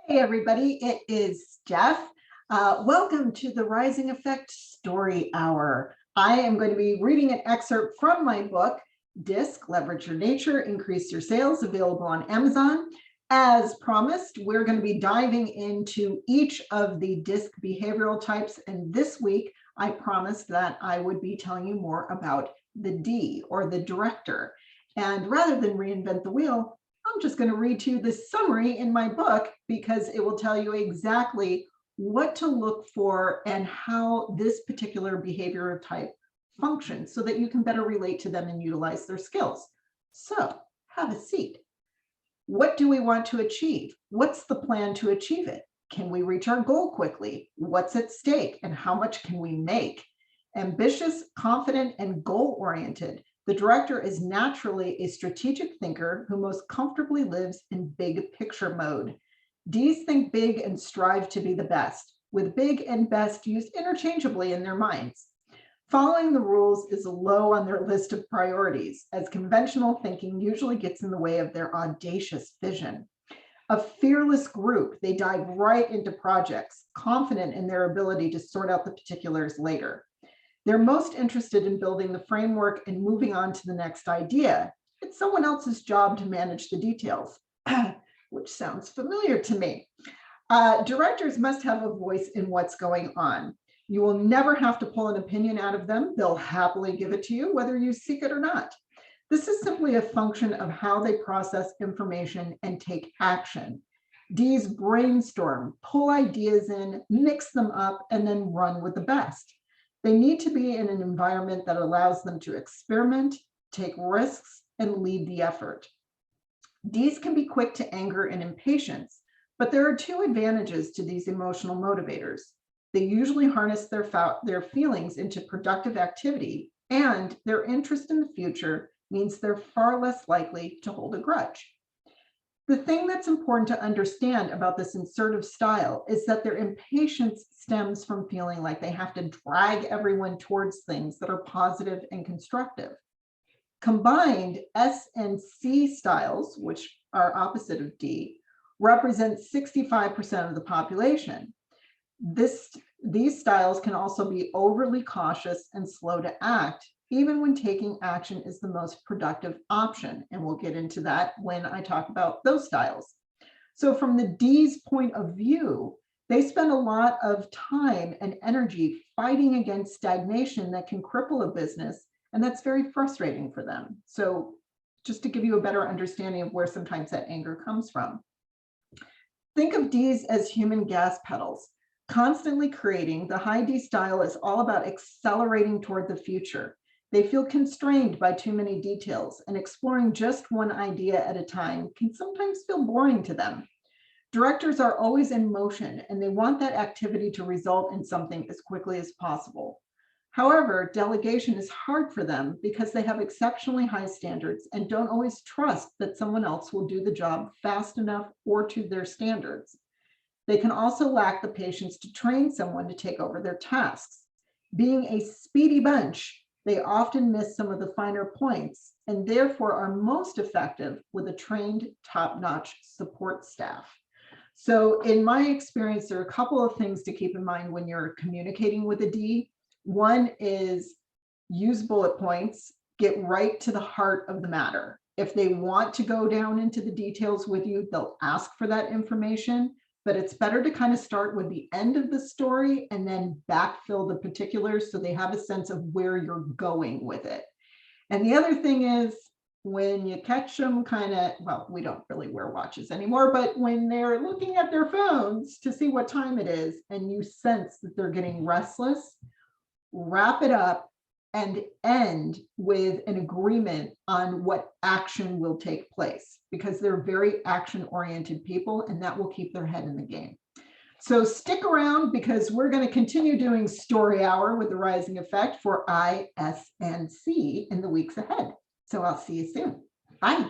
Hey everybody, it is Jeff. Welcome to the Rising Effect Story Hour. I am going to be reading an excerpt from my book, DISC, Leverage Your Nature, Increase Your Sales, available on Amazon. As promised, we're going to be diving into each of the DISC behavioral types, and this week I promised that I would be telling you more about the D, or the director. And rather than reinvent the wheel, I'm just going to read to you the summary in my book because it will tell you exactly what to look for and how this particular behavior type functions so that you can better relate to them and utilize their skills. So have a seat. What do we want to achieve? What's the plan to achieve it? Can we reach our goal quickly? What's at stake and how much can we make? Ambitious, confident, and goal-oriented. The director is naturally a strategic thinker who most comfortably lives in big picture mode. Ds think big and strive to be the best, with big and best used interchangeably in their minds. Following the rules is low on their list of priorities, as conventional thinking usually gets in the way of their audacious vision. A fearless group, they dive right into projects, confident in their ability to sort out the particulars later. They're most interested in building the framework and moving on to the next idea. It's someone else's job to manage the details, which sounds familiar to me. Directors must have a voice in what's going on. You will never have to pull an opinion out of them. They'll happily give it to you, whether you seek it or not. This is simply a function of how they process information and take action. Ds brainstorm, pull ideas in, mix them up, and then run with the best. They need to be in an environment that allows them to experiment, take risks, and lead the effort. Ds can be quick to anger and impatience, but there are two advantages to these emotional motivators. They usually harness their feelings into productive activity, and their interest in the future means they're far less likely to hold a grudge. The thing that's important to understand about this assertive style is that their impatience stems from feeling like they have to drag everyone towards things that are positive and constructive. Combined, S and C styles, which are opposite of D, represent 65% of the population. These styles can also be overly cautious and slow to act, even when taking action is the most productive option. And we'll get into that when I talk about those styles. So from the D's point of view, they spend a lot of time and energy fighting against stagnation that can cripple a business, and that's very frustrating for them. So just to give you a better understanding of where sometimes that anger comes from. Think of D's as human gas pedals. Constantly creating, the high D style is all about accelerating toward the future. They feel constrained by too many details, and exploring just one idea at a time can sometimes feel boring to them. Directors are always in motion, and they want that activity to result in something as quickly as possible. However, delegation is hard for them because they have exceptionally high standards and don't always trust that someone else will do the job fast enough or to their standards. They can also lack the patience to train someone to take over their tasks. Being a speedy bunch, they often miss some of the finer points and therefore are most effective with a trained, top-notch support staff. So in my experience, there are a couple of things to keep in mind when you're communicating with a D. One is use bullet points, get right to the heart of the matter. If they want to go down into the details with you, they'll ask for that information. But it's better to kind of start with the end of the story and then backfill the particulars so they have a sense of where you're going with it. And the other thing is when you catch them well, we don't really wear watches anymore, but when they're looking at their phones to see what time it is and you sense that they're getting restless, wrap it up and end with an agreement on what action will take place, because they're very action-oriented people and that will keep their head in the game. So stick around because we're going to continue doing Story Hour with the Rising Effect for I, S, and C in the weeks ahead. So I'll see you soon. Bye.